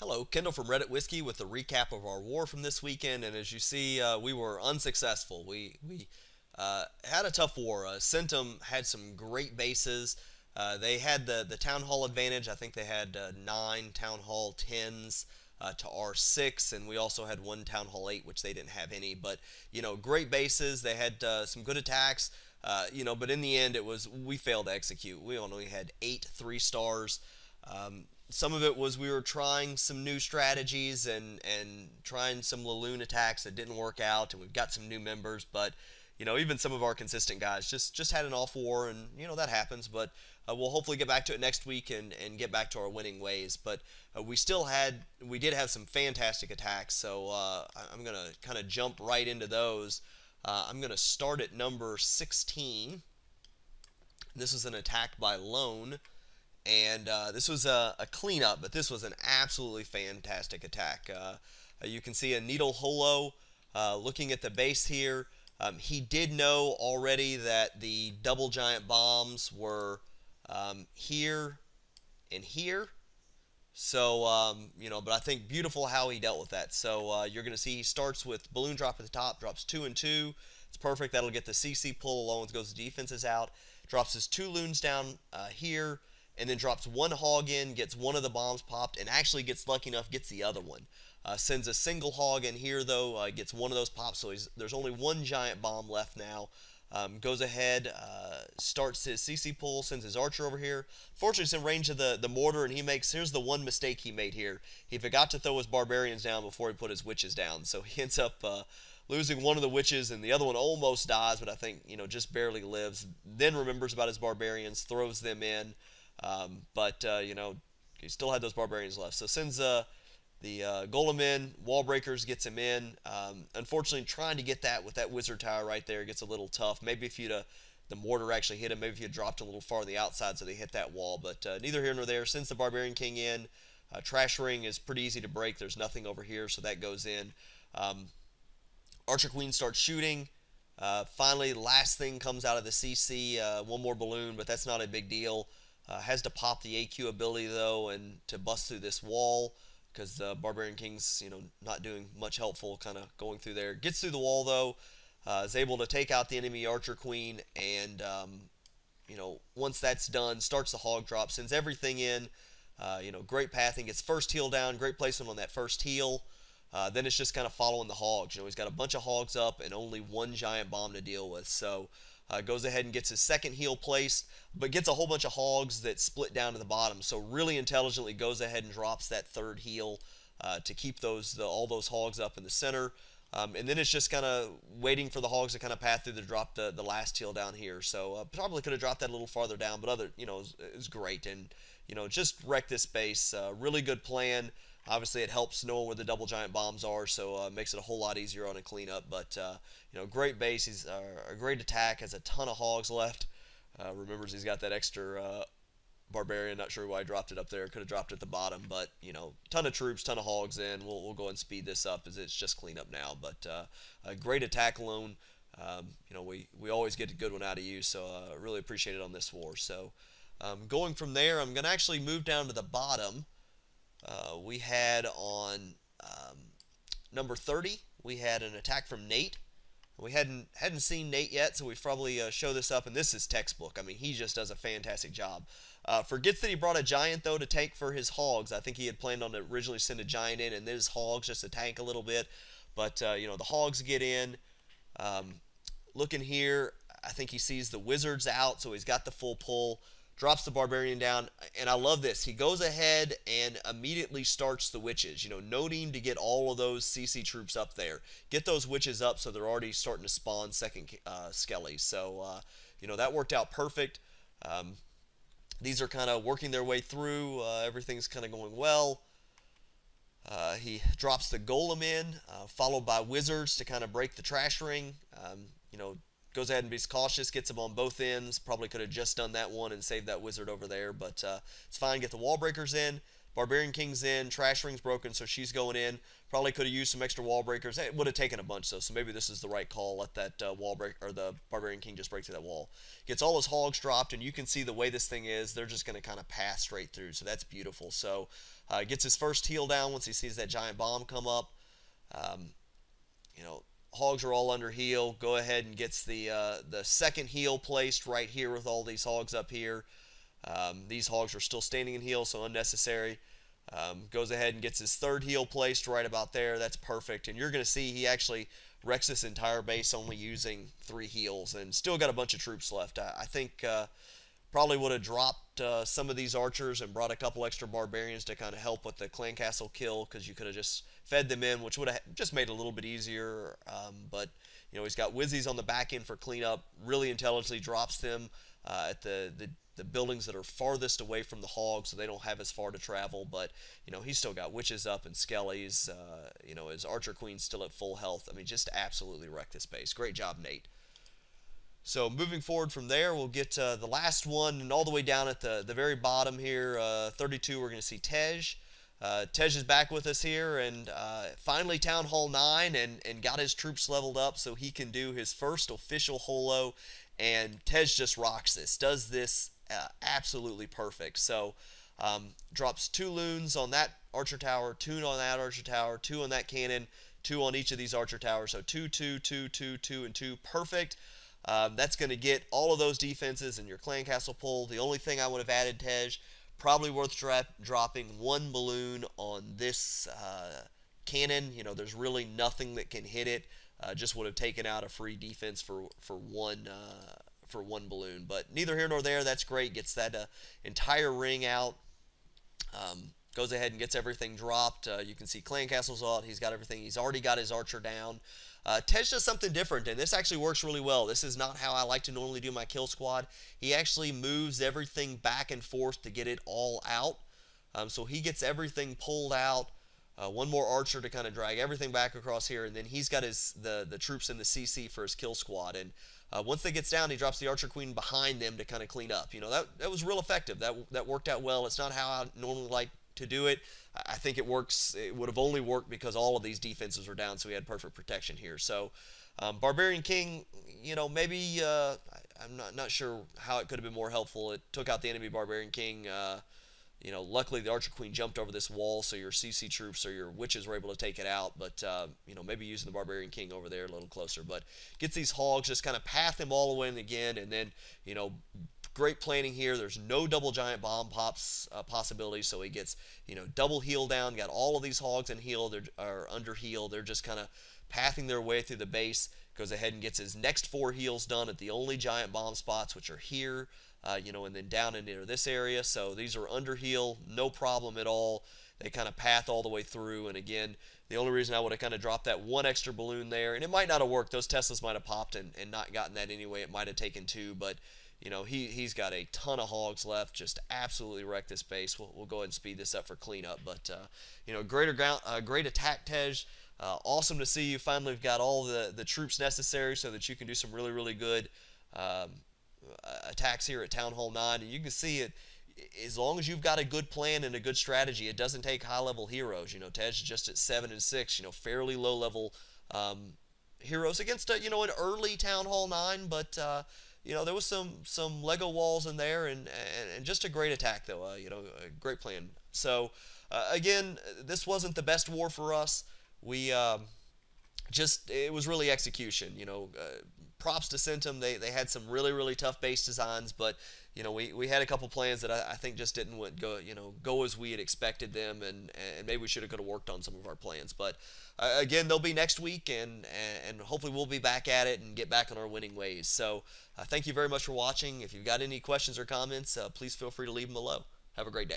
Hello, Kendall from Reddit Whiskey with a recap of our war from this weekend. And as you see, we were unsuccessful. We had a tough war. Centum had some great bases. They had the Town Hall advantage. I think they had 9 Town Hall 10s to our 6, and we also had 1 Town Hall 8, which they didn't have any. But, great bases. They had some good attacks. But in the end, we failed to execute. We only had 8 3 stars. Some of it was we were trying some new strategies and trying some Laloon attacks that didn't work out, and we've got some new members, but even some of our consistent guys just had an off war, and that happens. But we'll hopefully get back to it next week and get back to our winning ways. But we did have some fantastic attacks, so I'm gonna kind of jump right into those. I'm gonna start at number 16. This was an attack by Lone. And this was a cleanup, but this was an absolutely fantastic attack. You can see a needle HoLo looking at the base here. He did know already that the double giant bombs were here and here. So, but I think beautiful how he dealt with that. So you're going to see he starts with balloon drop at the top, drops 2 and 2. It's perfect. That'll get the CC pull along with goes the defenses out. Drops his 2 loons down here, and then drops 1 hog in, gets one of the bombs popped, and actually gets lucky enough, gets the other one. Sends a single hog in here, though, gets one of those pops, so there's only 1 giant bomb left now. Goes ahead, starts his CC pull, sends his archer over here. Fortunately, he's in range of the mortar, and here's the one mistake he made here. He forgot to throw his barbarians down before he put his witches down, so he ends up losing one of the witches, and the other one almost dies, but I think, just barely lives. Then remembers about his barbarians, throws them in. But he still had those barbarians left. So sends the golem in, wall breakers, gets him in. Unfortunately, trying to get that with that wizard tower right there gets a little tough. Maybe if the mortar actually hit him, maybe if you dropped a little far on the outside so they hit that wall. But neither here nor there. Sends the barbarian king in. Trash ring is pretty easy to break. There's nothing over here, so that goes in. Archer queen starts shooting. Finally, last thing comes out of the CC. One more balloon, but that's not a big deal. Has to pop the AQ ability, though, and to bust through this wall, because the Barbarian King's, not doing much helpful kind of going through there. Gets through the wall, though, is able to take out the enemy Archer Queen, and, once that's done, starts the hog drop, sends everything in, great pathing, gets first heal down, great placement on that first heal. Then it's just kind of following the hogs. He's got a bunch of hogs up and only 1 giant bomb to deal with, so goes ahead and gets his second heal placed, but gets a whole bunch of hogs that split down to the bottom. So really intelligently goes ahead and drops that third heal to keep all those hogs up in the center. And then it's just kind of waiting for the hogs to kind of path through to drop the last heal down here. So probably could have dropped that a little farther down, but it was great. And, just wrecked this base. Really good plan. Obviously, it helps knowing where the double giant bombs are, so makes it a whole lot easier on a cleanup. But great base. He's a great attack. Has a ton of hogs left. Remembers he's got that extra barbarian. Not sure why I dropped it up there. Could have dropped it at the bottom, but ton of troops, ton of hogs in. We'll go ahead and speed this up as it's just cleanup now. But a great attack alone. We always get a good one out of you, so really appreciate it on this war. So going from there, I'm gonna actually move down to the bottom. We had on number 30, we had an attack from Nate. We hadn't seen Nate yet, so we probably show this up, and this is textbook. I mean, he just does a fantastic job. Forgets that he brought a giant, though, to tank for his hogs. I think he had planned on to originally send a giant in, and then his hogs just to tank a little bit. But, the hogs get in. Looking here, I think he sees the wizards out, so he's got the full pull. Drops the barbarian down, and I love this. He goes ahead and immediately starts the witches, noting to get all of those CC troops up there. Get those witches up so they're already starting to spawn second skellies. So, that worked out perfect. These are kind of working their way through. Everything's kind of going well. He drops the golem in, followed by wizards to kind of break the trash ring. Goes ahead and be cautious, gets him on both ends. Probably could have just done that one and saved that wizard over there, but it's fine. Get the wall breakers in. Barbarian King's in, Trash Ring's broken, so she's going in. Probably could have used some extra wall breakers. It would have taken a bunch though, so maybe this is the right call. Let that wall break, or the Barbarian King just break through that wall. Gets all his hogs dropped, and you can see the way this thing is. They're just going to kind of pass straight through, so that's beautiful. So gets his first heal down once he sees that giant bomb come up. You know, hogs are all under heal. Go ahead and gets the second heal placed right here with all these hogs up here. These hogs are still standing in heal, so unnecessary. Goes ahead and gets his third heal placed right about there. That's perfect. And you're going to see he actually wrecks this entire base only using 3 heals and still got a bunch of troops left. I think probably would have dropped some of these archers and brought a couple extra barbarians to kind of help with the clan castle kill, because you could have just fed them in, which would have just made it a little bit easier. But you know, he's got Wizzies on the back end for cleanup. Really intelligently drops them at the buildings that are farthest away from the hogs, so they don't have as far to travel. But you know, he's still got witches up and skellies. You know, his archer queen's still at full health. I mean, just absolutely wrecked this base. Great job, Nate. So moving forward from there, we'll get the last one, and all the way down at the very bottom here, 32, we're going to see Tej. Tej is back with us here, and finally Town Hall 9 and got his troops leveled up so he can do his first official HoLo, and Tej just rocks this, does this absolutely perfect. So drops 2 loons on that archer tower, 2 on that archer tower, 2 on that cannon, 2 on each of these archer towers, so 2, 2, 2, 2, 2, and 2, perfect. That's going to get all of those defenses in your clan castle pull. The only thing I would have added, Tej, probably worth dropping 1 balloon on this cannon. You know, there's really nothing that can hit it. Just would have taken out a free defense for one balloon. But neither here nor there. That's great. Gets that entire ring out. Goes ahead and gets everything dropped. You can see clan castle's out. He's got everything. He's already got his archer down. Tej does something different, and this actually works really well. This is not how I like to normally do my kill squad. He actually moves everything back and forth to get it all out. So he gets everything pulled out. 1 more archer to kind of drag everything back across here, and then he's got the troops in the CC for his kill squad. And once that gets down, he drops the archer queen behind them to kind of clean up. You know, that was real effective. That worked out well. It's not how I normally like to do it. I think it works. It would have only worked because all of these defenses were down, so he had perfect protection here. So Barbarian King, you know, maybe I'm not sure how it could have been more helpful. It took out the enemy Barbarian King. You know, luckily the archer queen jumped over this wall, so your CC troops or your witches were able to take it out. But you know, maybe using the Barbarian King over there a little closer. But gets these hogs, just kind of path them all the way in again, and then, you know, great planning here. There's no double giant bomb pops possibility, so he gets, you know, double heal down. Got all of these hogs in heal. They're under heal. They're just kind of pathing their way through the base. Goes ahead and gets his next 4 heals done at the only giant bomb spots, which are here, you know, and then down into this area. So these are under heal, no problem at all. They kind of path all the way through. And again, the only reason I would have kind of dropped that 1 extra balloon there, and it might not have worked. Those Teslas might have popped and not gotten that anyway. It might have taken 2, but you know, he's got a ton of hogs left. Just absolutely wrecked this base. We'll go ahead and speed this up for cleanup. But you know, great attack, Tej. Awesome to see you finally got all the troops necessary so that you can do some really good attacks here at Town Hall 9. And you can see it. As long as you've got a good plan and a good strategy, it doesn't take high-level heroes. You know, Tej is just at 7 and 6. You know, fairly low-level heroes against you know, an early Town Hall 9, but you know, there was some Lego walls in there, and just a great attack though. You know, a great plan. So again, this wasn't the best war for us. We it was really execution. You know, props to Centum. They had some really tough base designs, but you know, we had a couple plans that I think just didn't go as we had expected them, and maybe we could have worked on some of our plans. But again, they'll be next week, and hopefully we'll be back at it and get back on our winning ways. So thank you very much for watching. If you've got any questions or comments, please feel free to leave them below. Have a great day.